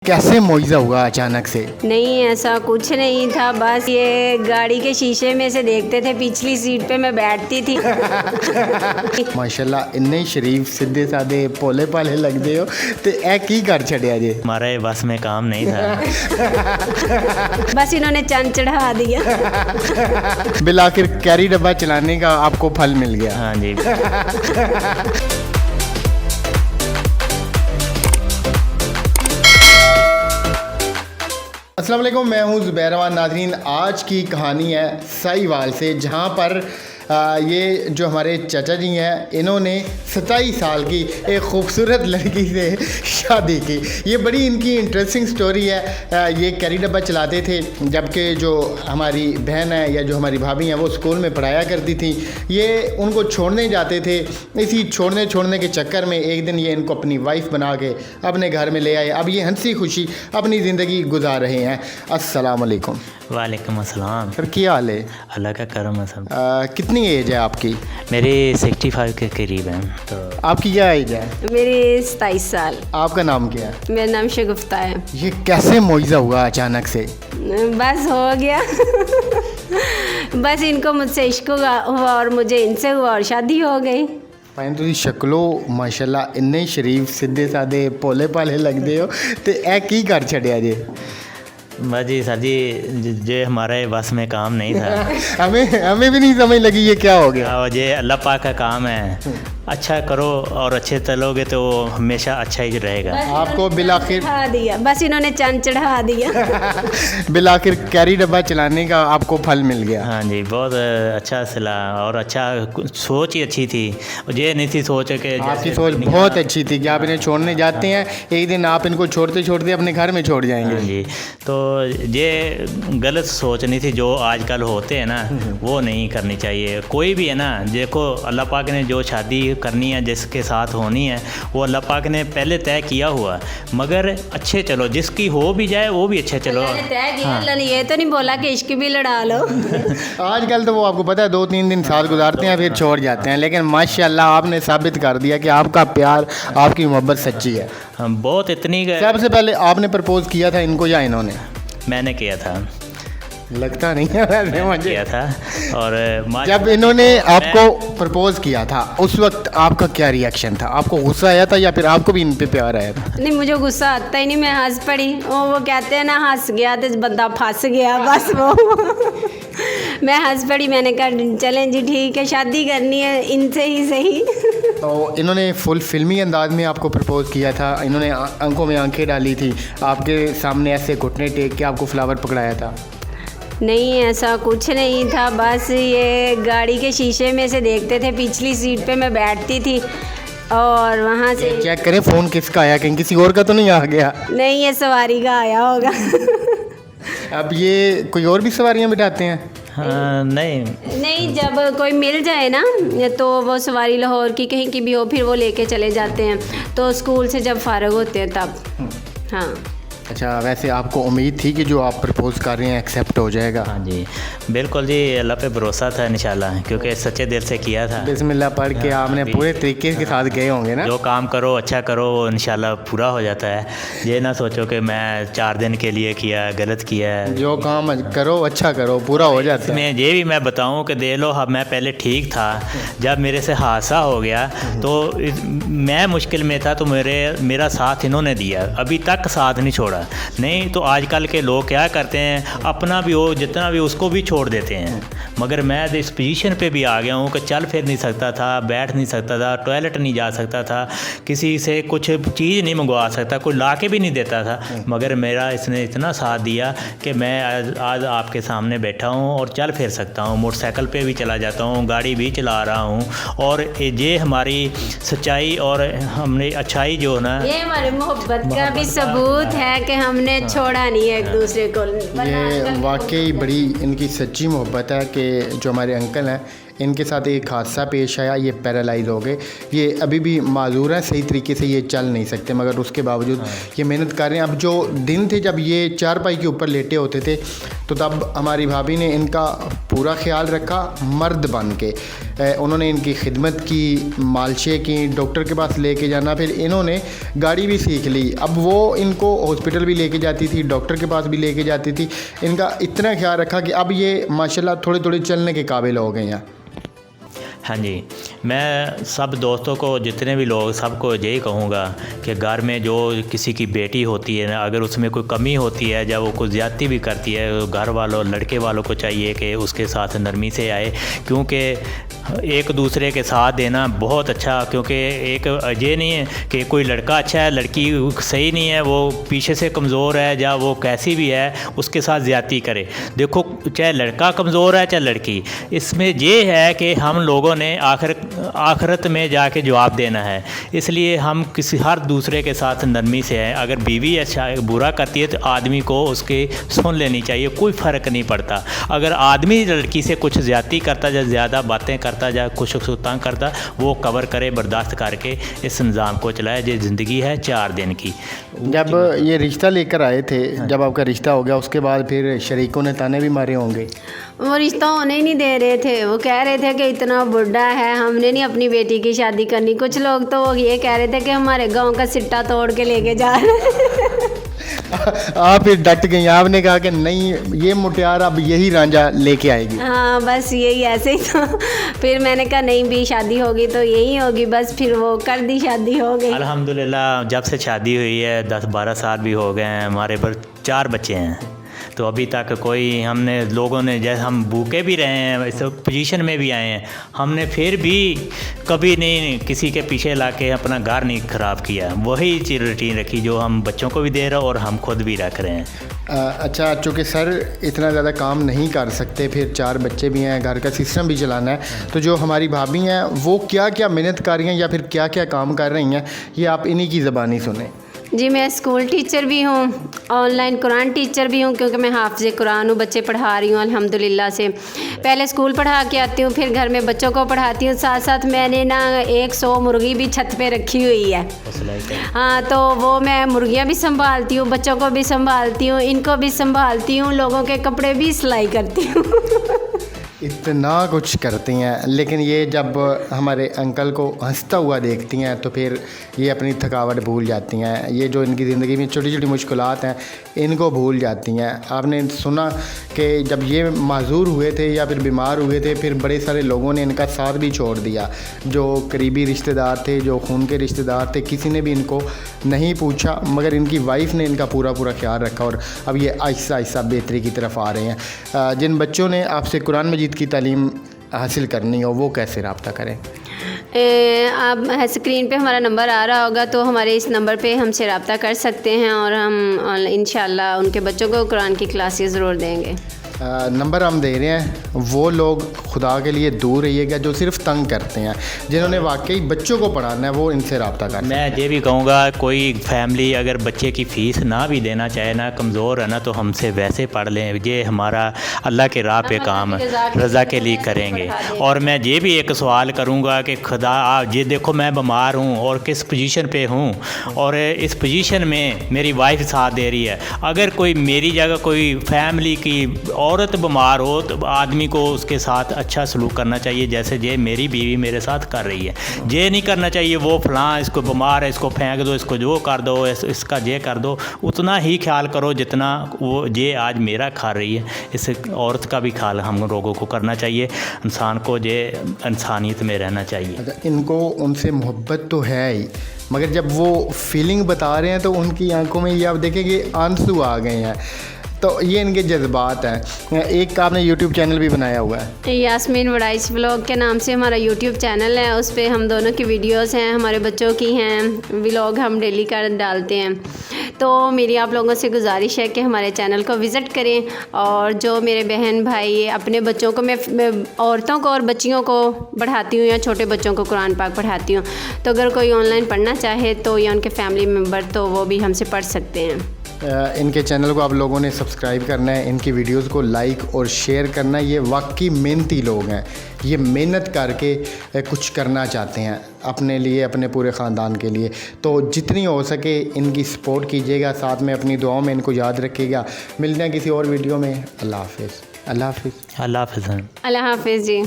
कैसे मुआवजा हुआ अचानक से? नहीं, ऐसा कुछ नहीं था। बस ये गाड़ी के शीशे में से देखते थे, पिछली सीट पे मैं बैठती थी। माशाल्लाह इन्ने शरीफ सीधे साधे भोले भाले लगते हो तो ए की कर छड़िया जे? हमारे बस में काम नहीं था। बस इन्होंने चंद चढ़ा दिया। बिल आखिर कैरी डब्बा चलाने का आपको फल मिल गया। हाँ जी। अस्सलाम वालेकुम, मैं हूं ज़ुबैर अहमद। नाज़रीन, आज की कहानी है साहिवाल से, जहां पर ये जो हमारे चाचा जी हैं इन्होंने 27 साल की एक ख़ूबसूरत लड़की से शादी की। ये बड़ी इनकी इंटरेस्टिंग स्टोरी है। ये कैरी डब्बा चलाते थे, जबकि जो हमारी बहन है या जो हमारी भाभी हैं वो स्कूल में पढ़ाया करती थी। ये उनको छोड़ने जाते थे। इसी छोड़ने के चक्कर में एक दिन ये इनको अपनी वाइफ बना के अपने घर में ले आए। अब ये हंसी खुशी अपनी ज़िंदगी गुजार रहे हैं। अस्सलाम वालेकुम। वालेकुम अस्सलाम। सर, क्या हाल है? अल्लाह का करम है सब। कितनी एज है आपकी? मेरी 65 के करीब है। तो आपकी क्या एज है? मेरी 27 साल। आपका नाम क्या है? मेरा नाम शगुफ्ता है। ये कैसे मुआवजा हुआ अचानक से? बस हो गया। बस इनको मुझसे इश्क हुआ और मुझे इनसे हुआ और शादी हो गई। भाई तुम शक्लो माशाल्लाह इन्ने शरीफ सीधे साधे भोले भाले लगते हो तो ए की कर छड़िया जे? बस जी सर जी, जो हमारे बस में काम नहीं था। हमें भी नहीं समझ लगी ये क्या हो गया। और ये अल्लाह पाक का काम है। अच्छा करो और अच्छे चलोगे तो हमेशा अच्छा ही रहेगा। आपको बिलाखिर चढ़ा दिया, बस इन्होंने चंद चढ़ा दिया। बिलाखिर कैरी डब्बा चलाने का आपको फल मिल गया। हाँ जी, बहुत अच्छा सिला और अच्छा सोच ही अच्छी थी। ये नहीं थी सोच के आपकी सोच बहुत अच्छी थी कि आप इन्हें छोड़ने जाते हैं, एक दिन आप इनको छोड़ते छोड़ते अपने घर में छोड़ जाएंगे। हाँ जी, तो ये गलत सोच नहीं थी जो आजकल होते हैं ना, वो नहीं करनी चाहिए। कोई भी है ना, देखो अल्लाह पाक ने जो शादी करनी है जिसके साथ होनी है वो अल्लाह पाक ने पहले तय किया हुआ। मगर अच्छे चलो, जिसकी हो भी जाए वो भी अच्छे चलो। तय किया अल्लाह ने, ये तो नहीं बोला कि इश्क भी लड़ा लो। आजकल तो वो आपको पता है 2-3 दिन साथ गुजारते हैं फिर छोड़ जाते हैं, लेकिन माशाल्लाह आपने साबित कर दिया कि आपका प्यार आपकी मोहब्बत सच्ची है। बहुत इतनी सबसे पहले आपने प्रपोज किया था इनको या इन्होंने? मैंने किया था। लगता नहीं है वैसे मुझे। किया था। और जब इन्होंने आपको प्रपोज किया था उस वक्त आपका क्या रिएक्शन था? आपको गुस्सा आया था या फिर आपको भी इन पे प्यार आया था? नहीं, मुझे गुस्सा आता ही नहीं, मैं हंस पड़ी। वो कहते हैं ना, हंस गया तो बंदा फंस गया, बस वो। मैं हंस पड़ी, मैंने कहा चलें जी ठीक है, शादी करनी है इनसे ही सही। तो इन्होंने फुल फिल्मी अंदाज में आपको प्रपोज किया था? इन्होंने आंखों में आंखें डाली थी, आपके सामने ऐसे घुटने टेक के आपको फ्लावर पकड़ाया था? नहीं, ऐसा कुछ नहीं था। बस ये गाड़ी के शीशे में से देखते थे, पिछली सीट पे मैं बैठती थी और वहाँ से चेक करें फ़ोन किसका आया, कहीं किसी और का तो नहीं आ गया? नहीं, ये सवारी का आया होगा। अब ये कोई और भी सवारियाँ बिठाते हैं? हाँ, नहीं, जब कोई मिल जाए ना तो वो सवारी लाहौर की कहीं की भी हो, फिर वो लेके चले जाते हैं। तो स्कूल से जब फारग होते हैं तब। हाँ। अच्छा, वैसे आपको उम्मीद थी कि जो आप प्रपोज कर रहे हैं एक्सेप्ट हो जाएगा? हाँ जी, बिल्कुल जी, अल्लाह पे भरोसा था इंशाल्लाह, क्योंकि सच्चे दिल से किया था। बिस्मिल्लाह पढ़ के आपने पूरे तरीके के साथ गए होंगे ना? जो काम करो अच्छा करो, वो इंशाल्लाह पूरा हो जाता है। ये ना सोचो कि मैं 4 दिन के लिए किया, गलत किया है। जो काम करो अच्छा करो, पूरा हो जाता है। मैं ये भी मैं बताऊं कि दे लो, मैं पहले ठीक था, जब मेरे से हादसा हो गया तो मैं मुश्किल में था तो मेरा साथ इन्होंने दिया, अभी तक साथ नहीं छोड़ा। नहीं तो आजकल के लोग क्या करते हैं, अपना भी हो जितना भी उसको भी छोड़ देते हैं। मगर मैं तो इस पोजीशन पे भी आ गया हूँ कि चल फिर नहीं सकता था, बैठ नहीं सकता था, टॉयलेट नहीं जा सकता था, किसी से कुछ चीज़ नहीं मंगवा सकता, कोई ला के भी नहीं देता था। मगर मेरा इसने इतना साथ दिया कि मैं आज आपके सामने बैठा हूँ और चल फिर सकता हूँ, मोटरसाइकिल पे भी चला जाता हूँ, गाड़ी भी चला रहा हूँ। और ये हमारी सच्चाई और हमने अच्छाई जो ना, ये हमारी मोहब्बत का भी सबूत है कि हमने छोड़ा नहीं है एक दूसरे को। ये वाकई बड़ी इनकी सच्ची मोहब्बत है कि जो हमारे अंकल हैं इनके साथ एक हादसा पेश आया, ये पैरालाइज हो गए। ये अभी भी माजूर हैं, सही तरीके से ये चल नहीं सकते, मगर उसके बावजूद ये मेहनत कर रहे हैं। अब जो दिन थे जब ये चारपाई के ऊपर लेटे होते थे तो तब हमारी भाभी ने इनका पूरा ख्याल रखा मर्द बन के। उन्होंने इनकी खिदमत की, मालशे की, डॉक्टर के पास लेके जाना, फिर इन्होंने गाड़ी भी सीख ली। अब वो इनको हॉस्पिटल भी लेके जाती थी, डॉक्टर के पास भी लेके जाती थी। इनका इतना ख्याल रखा कि अब ये माशाल्लाह थोड़ी थोड़ी चलने के काबिल हो गए हैं। हाँ जी, मैं सब दोस्तों को, जितने भी लोग, सबको यही कहूँगा कि घर में जो किसी की बेटी होती है ना, अगर उसमें कोई कमी होती है, जब वो कुछ ज़्यादती भी करती है, घर वालों, लड़के वालों को चाहिए कि उसके साथ नरमी से आए, क्योंकि एक दूसरे के साथ देना बहुत अच्छा। क्योंकि एक ये नहीं है कि कोई लड़का अच्छा है, लड़की सही नहीं है, वो पीछे से कमज़ोर है, या वो कैसी भी है, उसके साथ ज़्यादती करे। देखो, चाहे लड़का कमज़ोर है चाहे लड़की, इसमें ये है कि हम लोगों ने आखिरत में जाके जवाब देना है। इसलिए हम किसी हर दूसरे के साथ नरमी से हैं। अगर बीवी अच्छा बुरा करती है तो आदमी को उसके सुन लेनी चाहिए, कोई फ़र्क नहीं पड़ता। अगर आदमी लड़की से कुछ ज़्यादती करता या ज़्यादा बातें करता या कुछ तंग करता, वो कवर करे, बर्दाश्त करके इस निज़ाम को चलाए। ये ज़िंदगी है 4 दिन की। जब ये रिश्ता लेकर आए थे, जब आपका रिश्ता हो गया, उसके बाद फिर शरीकों ने ताने भी मारे होंगे? वो रिश्ता होने ही नहीं दे रहे थे। वो कह रहे थे कि इतना बुढ़ा है, हमने नहीं अपनी बेटी की शादी करनी। कुछ लोग तो वो ये कह रहे थे कि हमारे गांव का सिट्टा तोड़ के लेके जा रहे आप फिर डट गई, आपने कहा कि नहीं, ये मुटियार अब यही रांझा लेके आएगी। हाँ, बस यही ऐसे ही था। फिर मैंने कहा नहीं भी, शादी होगी तो यही होगी बस। फिर वो कर दी, शादी हो गई। अल्हम्दुलिल्लाह, जब से शादी हुई है 10-12 साल भी हो गए हैं, हमारे पर 4 बच्चे हैं। तो अभी तक कोई, हमने लोगों ने, जैसे हम भूखे भी रहे हैं, इस पोजीशन में भी आए हैं, हमने फिर भी कभी नहीं किसी के पीछे ला के अपना घर नहीं ख़राब किया। वही रूटीन रखी जो हम बच्चों को भी दे रहे हैं और हम खुद भी रख रहे हैं। अच्छा, चूँकि सर इतना ज़्यादा काम नहीं कर सकते, फिर 4 बच्चे भी हैं, घर का सिस्टम भी चलाना है, तो जो हमारी भाभी हैं वो क्या क्या मेहनत कर रही हैं या फिर क्या क्या काम कर रही हैं, ये आप इन्हीं की ज़बानी सुने। जी, मैं स्कूल टीचर भी हूँ, ऑनलाइन कुरान टीचर भी हूँ, क्योंकि मैं हाफ़िज़ कुरान हूँ, बच्चे पढ़ा रही हूँ अल्हम्दुलिल्लाह से। पहले स्कूल पढ़ा के आती हूँ, फिर घर में बच्चों को पढ़ाती हूँ। साथ साथ मैंने ना 100 मुर्गी भी छत पे रखी हुई है। हाँ, तो वो मैं मुर्गियाँ भी संभालती हूँ, बच्चों को भी संभालती हूँ, इनको भी संभालती हूँ, लोगों के कपड़े भी सिलाई करती हूँ। इतना कुछ करती हैं, लेकिन ये जब हमारे अंकल को हंसता हुआ देखती हैं तो फिर ये अपनी थकावट भूल जाती हैं। ये जो इनकी ज़िंदगी में छोटी छोटी मुश्किलात हैं, इनको भूल जाती हैं। आपने सुना कि जब ये माजूर हुए थे या फिर बीमार हुए थे, फिर बड़े सारे लोगों ने इनका साथ भी छोड़ दिया। जो करीबी रिश्तेदार थे, जो खून के रिश्तेदार थे, किसी ने भी इनको नहीं पूछा, मगर इनकी वाइफ ने इनका पूरा पूरा ख्याल रखा और अब ये आहिस्ता आहिस्ता बेहतरी की तरफ आ रहे हैं। जिन बच्चों ने आपसे कुरान मजीद की तालीम हासिल करनी हो, वो कैसे रब्ता करें? आप स्क्रीन पे हमारा नंबर आ रहा होगा, तो हमारे इस नंबर पे हमसे रब्ता कर सकते हैं और हम इंशाल्लाह उनके बच्चों को कुरान की क्लासेस ज़रूर देंगे। नंबर हम दे रहे हैं, वो लोग खुदा के लिए दूर रहिएगा जो सिर्फ तंग करते हैं। जिन्होंने वाकई बच्चों को पढ़ाना है वो इनसे रब्ता कर। मैं ये भी कहूँगा, कोई फैमिली अगर बच्चे की फ़ीस ना भी देना चाहे ना, कमज़ोर है ना, तो हमसे वैसे पढ़ लें। ये हमारा अल्लाह के राह पे काम रज़ा के लिए करेंगे। और मैं ये भी एक सवाल करूँगा कि खुदा, ये देखो मैं बीमार हूँ और किस पोजीशन पे हूँ, और इस पोजीशन में मेरी वाइफ साथ दे रही है। अगर कोई मेरी जगह कोई फैमिली की औरत बीमार हो तो आदमी को उसके साथ अच्छा सलूक करना चाहिए, जैसे ये मेरी बीवी मेरे साथ कर रही है। ये नहीं करना चाहिए वो फलां इसको बीमार है, इसको फेंक दो, इसको जो कर दो, इसका ये कर दो। उतना ही ख्याल करो जितना वो ये आज मेरा खा रही है, इस औरत का भी ख्याल हम लोगों को करना चाहिए। इंसान को ये इंसानियत में रहना चाहिए। इनको उनसे मोहब्बत तो है ही, मगर जब वो फीलिंग बता रहे हैं तो उनकी आंखों में ये आप देखेंगे आंसू आ गए हैं। तो ये इनके जज्बात हैं। एक आपने यूट्यूब चैनल भी बनाया हुआ है, यास्मीन वडाइच व्लॉग के नाम से हमारा यूट्यूब चैनल है। उस पर हम दोनों की वीडियोस हैं, हमारे बच्चों की हैं, व्लॉग हम डेली कर डालते हैं। तो मेरी आप लोगों से गुजारिश है कि हमारे चैनल को विज़िट करें, और जो मेरे बहन भाई अपने बच्चों को, मैं औरतों को और बच्चियों को पढ़ाती हूँ या छोटे बच्चों को कुरान पाक पढ़ाती हूँ, तो अगर कोई ऑनलाइन पढ़ना चाहे तो या उनके फैमिली मेम्बर, तो वो भी हमसे पढ़ सकते हैं। इनके चैनल को आप लोगों ने सब्सक्राइब करना है, इनकी वीडियोस को लाइक और शेयर करना है। ये वाकई मेहनती लोग हैं, ये मेहनत करके कुछ करना चाहते हैं अपने लिए, अपने पूरे ख़ानदान के लिए। तो जितनी हो सके इनकी सपोर्ट कीजिएगा, साथ में अपनी दुआओं में इनको याद रखिएगा। मिलते हैं किसी और वीडियो में। अल्लाह हाफिज़। अल्लाह हाफिज़। अल्लाह हाफ़िज़। अल्लाह हाफिज़ जी।